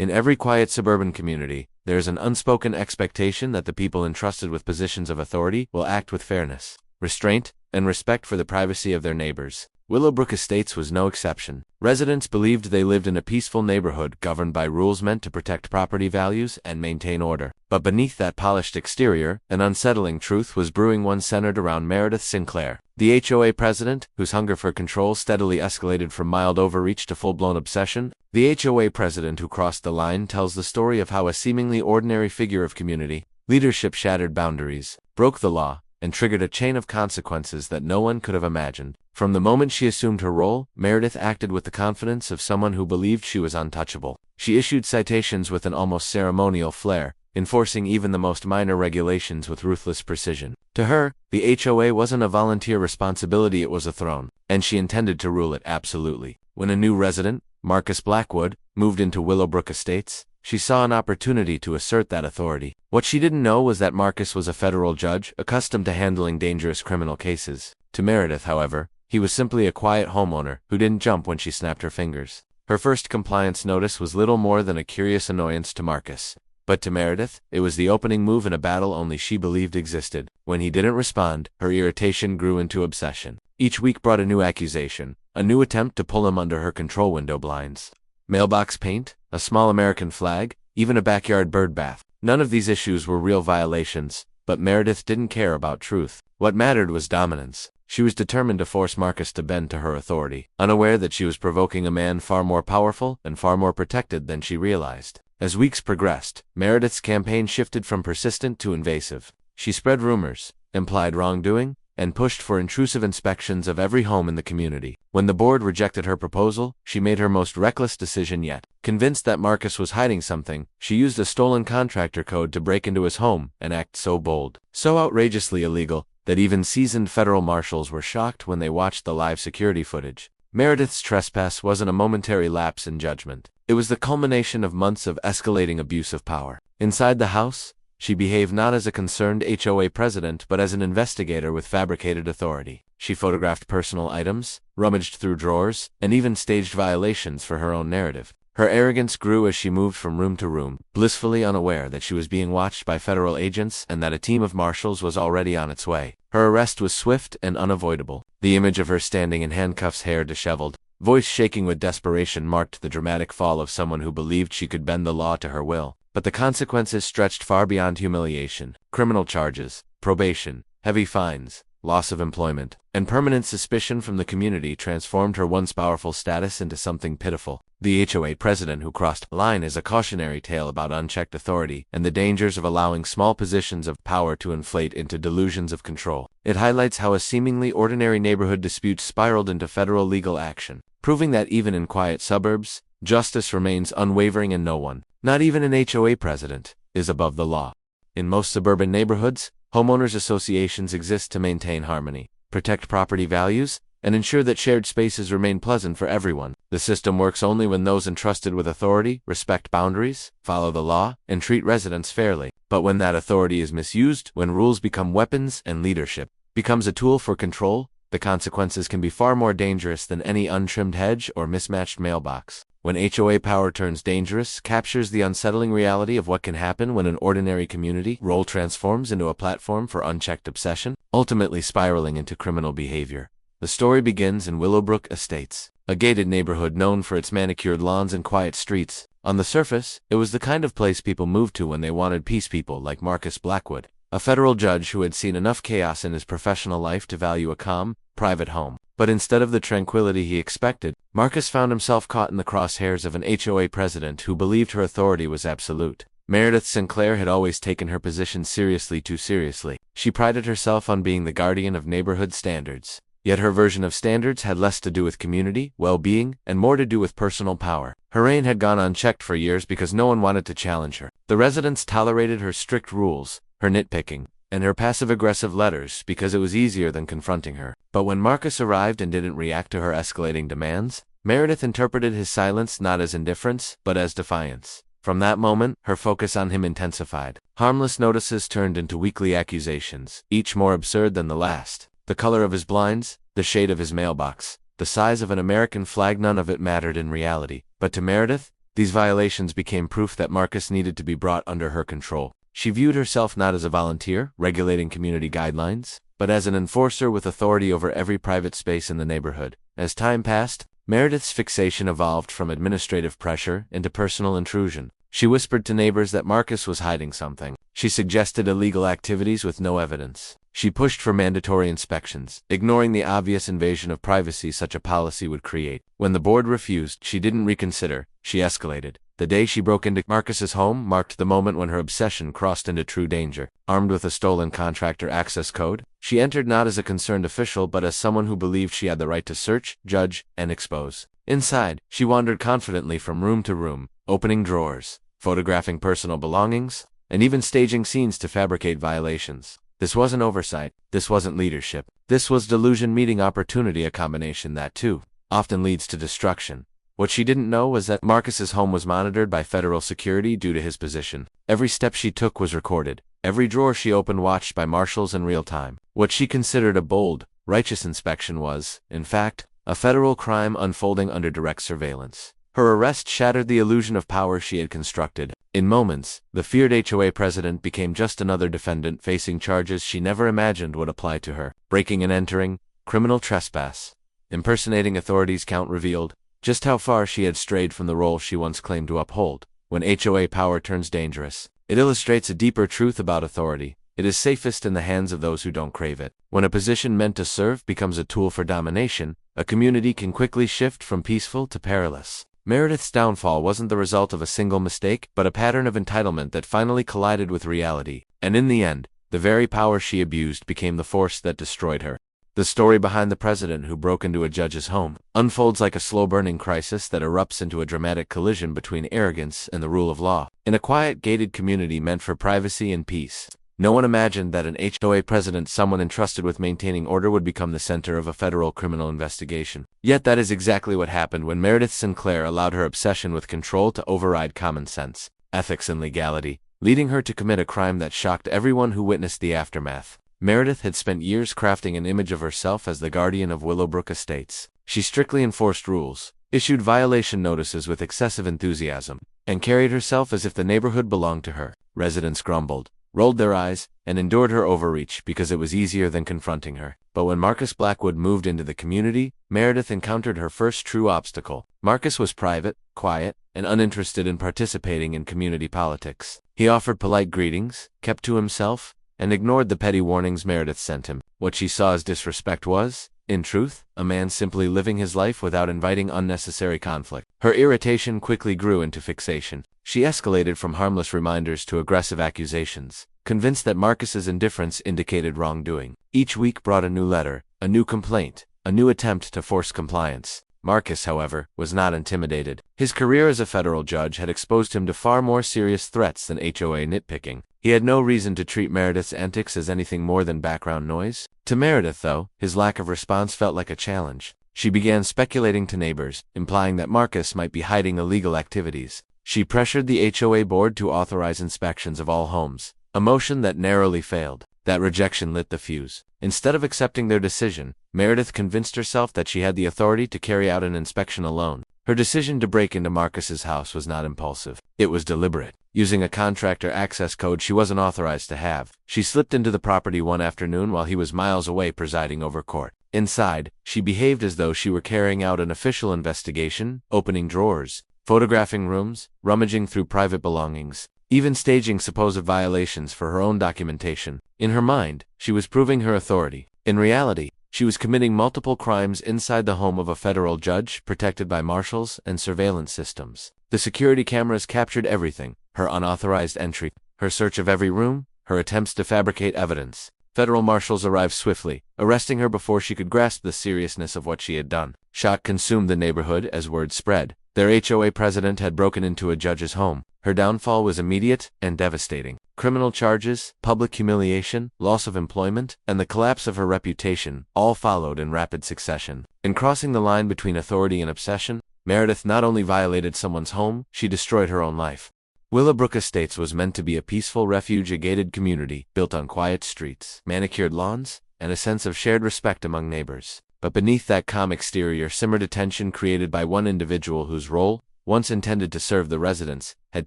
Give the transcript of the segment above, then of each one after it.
In every quiet suburban community, there is an unspoken expectation that the people entrusted with positions of authority will act with fairness, restraint, and respect for the privacy of their neighbors. Willowbrook Estates was no exception. Residents believed they lived in a peaceful neighborhood governed by rules meant to protect property values and maintain order. But beneath that polished exterior, an unsettling truth was brewing, one centered around Meredith Sinclair, the HOA president, whose hunger for control steadily escalated from mild overreach to full-blown obsession. The HOA president who crossed the line tells the story of how a seemingly ordinary figure of community leadership shattered boundaries, broke the law, and triggered a chain of consequences that no one could have imagined. From the moment she assumed her role, Meredith acted with the confidence of someone who believed she was untouchable. She issued citations with an almost ceremonial flair, enforcing even the most minor regulations with ruthless precision. To her, the HOA wasn't a volunteer responsibility, it was a throne, and she intended to rule it absolutely. When a new resident, Marcus Blackwood, moved into Willowbrook Estates, she saw an opportunity to assert that authority. What she didn't know was that Marcus was a federal judge, accustomed to handling dangerous criminal cases. To Meredith, however, he was simply a quiet homeowner who didn't jump when she snapped her fingers. Her first compliance notice was little more than a curious annoyance to Marcus. But to Meredith, it was the opening move in a battle only she believed existed. When he didn't respond, her irritation grew into obsession. Each week brought a new accusation, a new attempt to pull him under her control window blinds. Mailbox paint, a small American flag, even a backyard bird bath. None of these issues were real violations, but Meredith didn't care about truth. What mattered was dominance. She was determined to force Marcus to bend to her authority, unaware that she was provoking a man far more powerful and far more protected than she realized. As weeks progressed, Meredith's campaign shifted from persistent to invasive. She spread rumors, implied wrongdoing, and pushed for intrusive inspections of every home in the community. When the board rejected her proposal, she made her most reckless decision yet. Convinced that Marcus was hiding something, she used a stolen contractor code to break into his home and act so bold, so outrageously illegal, that even seasoned federal marshals were shocked when they watched the live security footage. Meredith's trespass wasn't a momentary lapse in judgment. It was the culmination of months of escalating abuse of power. Inside the house, she behaved not as a concerned HOA president but as an investigator with fabricated authority. She photographed personal items, rummaged through drawers, and even staged violations for her own narrative. Her arrogance grew as she moved from room to room, blissfully unaware that she was being watched by federal agents and that a team of marshals was already on its way. Her arrest was swift and unavoidable. The image of her standing in handcuffs, hair disheveled, voice shaking with desperation, marked the dramatic fall of someone who believed she could bend the law to her will. But the consequences stretched far beyond humiliation. Criminal charges, probation, heavy fines, loss of employment, and permanent suspicion from the community transformed her once powerful status into something pitiful. The HOA president who crossed the line is a cautionary tale about unchecked authority and the dangers of allowing small positions of power to inflate into delusions of control. It highlights how a seemingly ordinary neighborhood dispute spiraled into federal legal action, proving that even in quiet suburbs, justice remains unwavering and no one, not even an HOA president, is above the law. In most suburban neighborhoods, homeowners associations exist to maintain harmony, protect property values, and ensure that shared spaces remain pleasant for everyone. The system works only when those entrusted with authority respect boundaries, follow the law, and treat residents fairly. But when that authority is misused, when rules become weapons and leadership becomes a tool for control, the consequences can be far more dangerous than any untrimmed hedge or mismatched mailbox. When HOA power turns dangerous, captures the unsettling reality of what can happen when an ordinary community role transforms into a platform for unchecked obsession, ultimately spiraling into criminal behavior. The story begins in Willowbrook Estates, a gated neighborhood known for its manicured lawns and quiet streets. On the surface, it was the kind of place people moved to when they wanted peace, people like Marcus Blackwood, a federal judge who had seen enough chaos in his professional life to value a calm, private home. But instead of the tranquility he expected, Marcus found himself caught in the crosshairs of an HOA president who believed her authority was absolute. Meredith Sinclair had always taken her position seriously, too seriously. She prided herself on being the guardian of neighborhood standards. Yet her version of standards had less to do with community, well-being, and more to do with personal power. Her reign had gone unchecked for years because no one wanted to challenge her. The residents tolerated her strict rules, her nitpicking, and her passive-aggressive letters because it was easier than confronting her. But when Marcus arrived and didn't react to her escalating demands, Meredith interpreted his silence not as indifference, but as defiance. From that moment, her focus on him intensified. Harmless notices turned into weekly accusations, each more absurd than the last. The color of his blinds, the shade of his mailbox, the size of an American flag, none of it mattered in reality. But to Meredith, These violations became proof that Marcus needed to be brought under her control. She viewed herself not as a volunteer, regulating community guidelines, but as an enforcer with authority over every private space in the neighborhood. As time passed, Meredith's fixation evolved from administrative pressure into personal intrusion. She whispered to neighbors that Marcus was hiding something. She suggested illegal activities with no evidence. She pushed for mandatory inspections, ignoring the obvious invasion of privacy such a policy would create. When the board refused, she didn't reconsider. She escalated. The day she broke into Marcus's home marked the moment when her obsession crossed into true danger. Armed with a stolen contractor access code, she entered not as a concerned official but as someone who believed she had the right to search, judge, and expose. Inside, she wandered confidently from room to room, opening drawers, photographing personal belongings, and even staging scenes to fabricate violations. This wasn't oversight. This wasn't leadership. This was delusion meeting opportunity, a combination that, too, often leads to destruction. What she didn't know was that Marcus's home was monitored by federal security due to his position. Every step she took was recorded. Every drawer she opened watched by marshals in real time. What she considered a bold, righteous inspection was, in fact, a federal crime unfolding under direct surveillance. Her arrest shattered the illusion of power she had constructed. In moments, the feared HOA president became just another defendant facing charges she never imagined would apply to her. Breaking and entering, criminal trespass, impersonating authorities count revealed just how far she had strayed from the role she once claimed to uphold. When HOA power turns dangerous, it illustrates a deeper truth about authority. It is safest in the hands of those who don't crave it. When a position meant to serve becomes a tool for domination, a community can quickly shift from peaceful to perilous. Meredith's downfall wasn't the result of a single mistake, but a pattern of entitlement that finally collided with reality. And in the end, the very power she abused became the force that destroyed her. The story behind the president who broke into a judge's home unfolds like a slow-burning crisis that erupts into a dramatic collision between arrogance and the rule of law. In a quiet, gated community meant for privacy and peace, no one imagined that an HOA president, someone entrusted with maintaining order, would become the center of a federal criminal investigation. Yet that is exactly what happened when Meredith Sinclair allowed her obsession with control to override common sense, ethics, and legality, leading her to commit a crime that shocked everyone who witnessed the aftermath. Meredith had spent years crafting an image of herself as the guardian of Willowbrook Estates. She strictly enforced rules, issued violation notices with excessive enthusiasm, and carried herself as if the neighborhood belonged to her. Residents grumbled, rolled their eyes, and endured her overreach because it was easier than confronting her. But when Marcus Blackwood moved into the community, Meredith encountered her first true obstacle. Marcus was private, quiet, and uninterested in participating in community politics. He offered polite greetings, kept to himself, and ignored the petty warnings Meredith sent him. What she saw as disrespect was, in truth, a man simply living his life without inviting unnecessary conflict. Her irritation quickly grew into fixation. She escalated from harmless reminders to aggressive accusations, convinced that Marcus's indifference indicated wrongdoing. Each week brought a new letter, a new complaint, a new attempt to force compliance. Marcus, however, was not intimidated. His career as a federal judge had exposed him to far more serious threats than HOA nitpicking. He had no reason to treat Meredith's antics as anything more than background noise. To Meredith, though, his lack of response felt like a challenge. She began speculating to neighbors, implying that Marcus might be hiding illegal activities. She pressured the HOA board to authorize inspections of all homes, a motion that narrowly failed. That rejection lit the fuse. Instead of accepting their decision, Meredith convinced herself that she had the authority to carry out an inspection alone. Her decision to break into Marcus's house was not impulsive. It was deliberate. Using a contractor access code she wasn't authorized to have, she slipped into the property one afternoon while he was miles away presiding over court. Inside, she behaved as though she were carrying out an official investigation, opening drawers, photographing rooms, rummaging through private belongings, even staging supposed violations for her own documentation. In her mind, she was proving her authority. In reality, she was committing multiple crimes inside the home of a federal judge, protected by marshals and surveillance systems. The security cameras captured everything: her unauthorized entry, her search of every room, her attempts to fabricate evidence. Federal marshals arrived swiftly, arresting her before she could grasp the seriousness of what she had done. Shock consumed the neighborhood as word spread. Their HOA president had broken into a judge's home. Her downfall was immediate and devastating. Criminal charges, public humiliation, loss of employment, and the collapse of her reputation all followed in rapid succession. In crossing the line between authority and obsession, Meredith not only violated someone's home, she destroyed her own life. Willowbrook Estates was meant to be a peaceful refuge, a gated community built on quiet streets, manicured lawns, and a sense of shared respect among neighbors. But beneath that calm exterior simmered a tension created by one individual whose role, once intended to serve the residents, had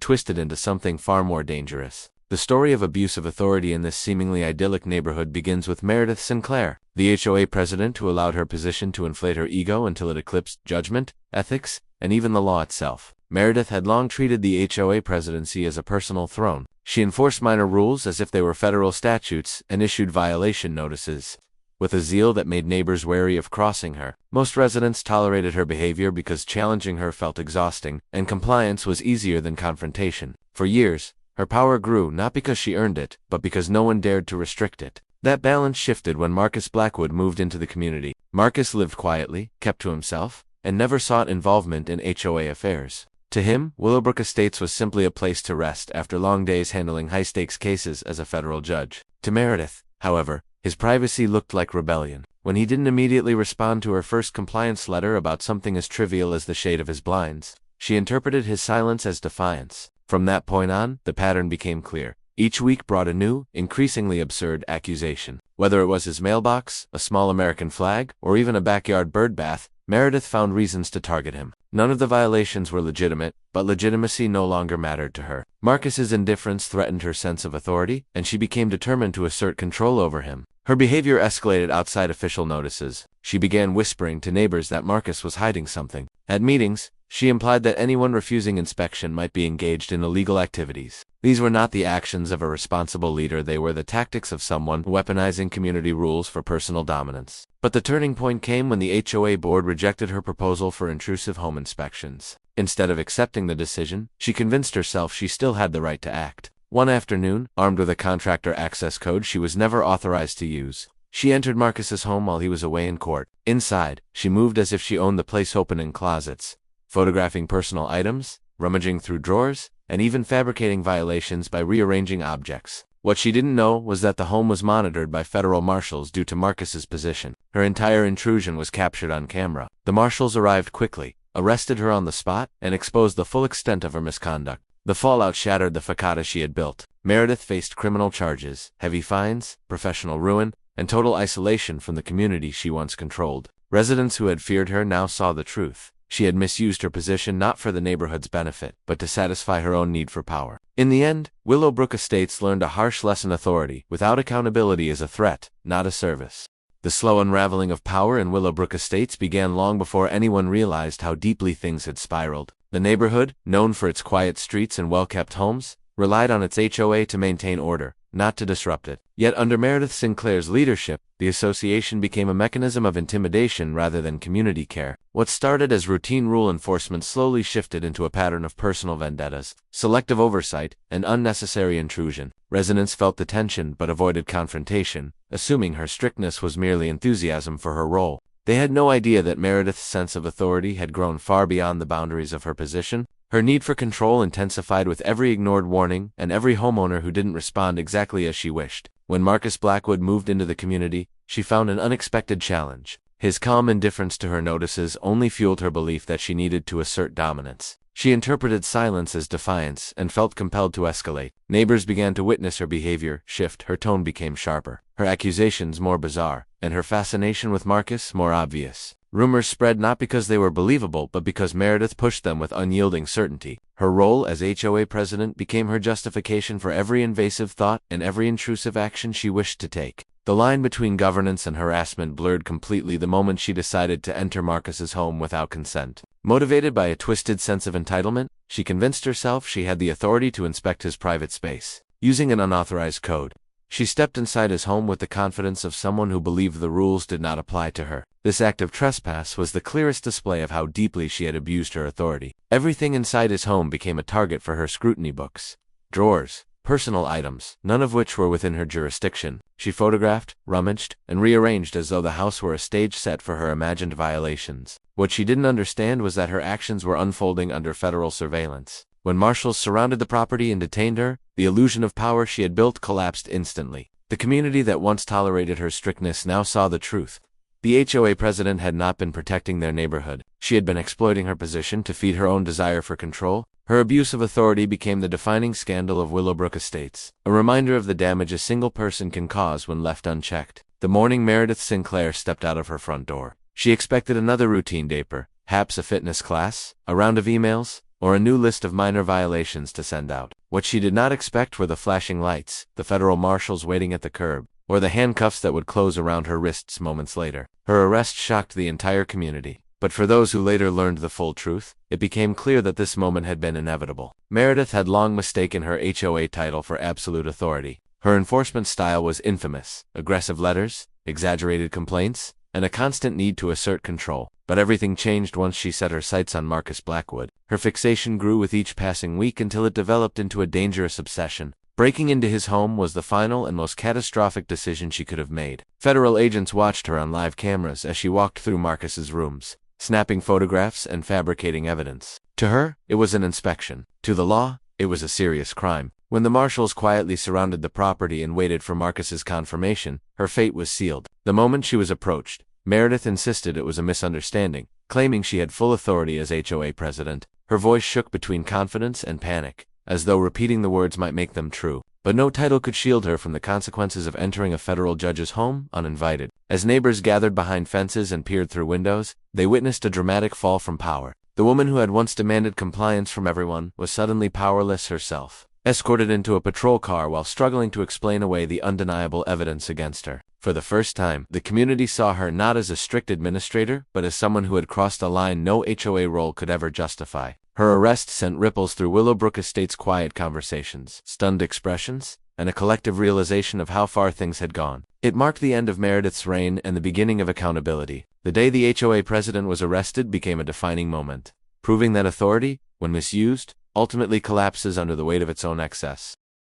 twisted into something far more dangerous. The story of abuse of authority in this seemingly idyllic neighborhood begins with Meredith Sinclair, the HOA president who allowed her position to inflate her ego until it eclipsed judgment, ethics, and even the law itself. Meredith had long treated the HOA presidency as a personal throne. She enforced minor rules as if they were federal statutes and issued violation notices with a zeal that made neighbors wary of crossing her. Most residents tolerated her behavior because challenging her felt exhausting, and compliance was easier than confrontation. For years, her power grew not because she earned it, but because no one dared to restrict it. That balance shifted when Marcus Blackwood moved into the community. Marcus lived quietly, kept to himself, and never sought involvement in HOA affairs. To him, Willowbrook Estates was simply a place to rest after long days handling high-stakes cases as a federal judge. To Meredith, however, his privacy looked like rebellion. When he didn't immediately respond to her first compliance letter about something as trivial as the shade of his blinds, she interpreted his silence as defiance. From that point on, the pattern became clear. Each week brought a new, increasingly absurd accusation. Whether it was his mailbox, a small American flag, or even a backyard bird bath, Meredith found reasons to target him. None of the violations were legitimate, but legitimacy no longer mattered to her. Marcus's indifference threatened her sense of authority, and she became determined to assert control over him. Her behavior escalated outside official notices. She began whispering to neighbors that Marcus was hiding something. At meetings, she implied that anyone refusing inspection might be engaged in illegal activities. These were not the actions of a responsible leader, they were the tactics of someone weaponizing community rules for personal dominance. But the turning point came when the HOA board rejected her proposal for intrusive home inspections. Instead of accepting the decision, she convinced herself she still had the right to act. One afternoon, armed with a contractor access code she was never authorized to use, she entered Marcus's home while he was away in court. Inside, she moved as if she owned the place, opening closets, photographing personal items, rummaging through drawers, and even fabricating violations by rearranging objects. What she didn't know was that the home was monitored by federal marshals due to Marcus's position. Her entire intrusion was captured on camera. The marshals arrived quickly, arrested her on the spot, and exposed the full extent of her misconduct. The fallout shattered the facade she had built. Meredith faced criminal charges, heavy fines, professional ruin, and total isolation from the community she once controlled. Residents who had feared her now saw the truth. She had misused her position not for the neighborhood's benefit, but to satisfy her own need for power. In the end, Willowbrook Estates learned a harsh lesson: authority without accountability is a threat, not a service. The slow unraveling of power in Willowbrook Estates began long before anyone realized how deeply things had spiraled. The neighborhood, known for its quiet streets and well-kept homes, relied on its HOA to maintain order, not to disrupt it. Yet under Meredith Sinclair's leadership, the association became a mechanism of intimidation rather than community care. What started as routine rule enforcement slowly shifted into a pattern of personal vendettas, selective oversight, and unnecessary intrusion. Residents felt the tension but avoided confrontation, assuming her strictness was merely enthusiasm for her role. They had no idea that Meredith's sense of authority had grown far beyond the boundaries of her position. Her need for control intensified with every ignored warning and every homeowner who didn't respond exactly as she wished. When Marcus Blackwood moved into the community, she found an unexpected challenge. His calm indifference to her notices only fueled her belief that she needed to assert dominance. She interpreted silence as defiance and felt compelled to escalate. Neighbors began to witness her behavior shift. Her tone became sharper, her accusations more bizarre, and her fascination with Marcus more obvious. Rumors spread not because they were believable, but because Meredith pushed them with unyielding certainty. Her role as HOA president became her justification for every invasive thought and every intrusive action she wished to take. The line between governance and harassment blurred completely the moment she decided to enter Marcus's home without consent. Motivated by a twisted sense of entitlement, she convinced herself she had the authority to inspect his private space. Using an unauthorized code, she stepped inside his home with the confidence of someone who believed the rules did not apply to her. This act of trespass was the clearest display of how deeply she had abused her authority. Everything inside his home became a target for her scrutiny: books, drawers, personal items, none of which were within her jurisdiction. She photographed, rummaged, and rearranged as though the house were a stage set for her imagined violations. What she didn't understand was that her actions were unfolding under federal surveillance. When marshals surrounded the property and detained her, the illusion of power she had built collapsed instantly. The community that once tolerated her strictness now saw the truth. The HOA president had not been protecting their neighborhood. She had been exploiting her position to feed her own desire for control. Her abuse of authority became the defining scandal of Willowbrook Estates, a reminder of the damage a single person can cause when left unchecked. The morning Meredith Sinclair stepped out of her front door, she expected another routine day, perhaps a fitness class, a round of emails, or a new list of minor violations to send out. What she did not expect were the flashing lights, the federal marshals waiting at the curb, or the handcuffs that would close around her wrists moments later. Her arrest shocked the entire community. But for those who later learned the full truth, it became clear that this moment had been inevitable. Meredith had long mistaken her HOA title for absolute authority. Her enforcement style was infamous: aggressive letters, exaggerated complaints, and a constant need to assert control. But everything changed once she set her sights on Marcus Blackwood. Her fixation grew with each passing week until it developed into a dangerous obsession. Breaking into his home was the final and most catastrophic decision she could have made. Federal agents watched her on live cameras as she walked through Marcus's rooms, snapping photographs and fabricating evidence. To her, it was an inspection. To the law, it was a serious crime. When the marshals quietly surrounded the property and waited for Marcus's confirmation, her fate was sealed. The moment she was approached, Meredith insisted it was a misunderstanding, claiming she had full authority as HOA president. Her voice shook between confidence and panic, as though repeating the words might make them true. But no title could shield her from the consequences of entering a federal judge's home uninvited. As neighbors gathered behind fences and peered through windows, they witnessed a dramatic fall from power. The woman who had once demanded compliance from everyone was suddenly powerless herself, escorted into a patrol car while struggling to explain away the undeniable evidence against her. For the first time, the community saw her not as a strict administrator, but as someone who had crossed a line no HOA role could ever justify. Her arrest sent ripples through Willowbrook Estate's quiet conversations, stunned expressions, and a collective realization of how far things had gone. It marked the end of Meredith's reign and the beginning of accountability. The day the HOA president was arrested became a defining moment, proving that authority, when misused, ultimately collapses under the weight of its own excess.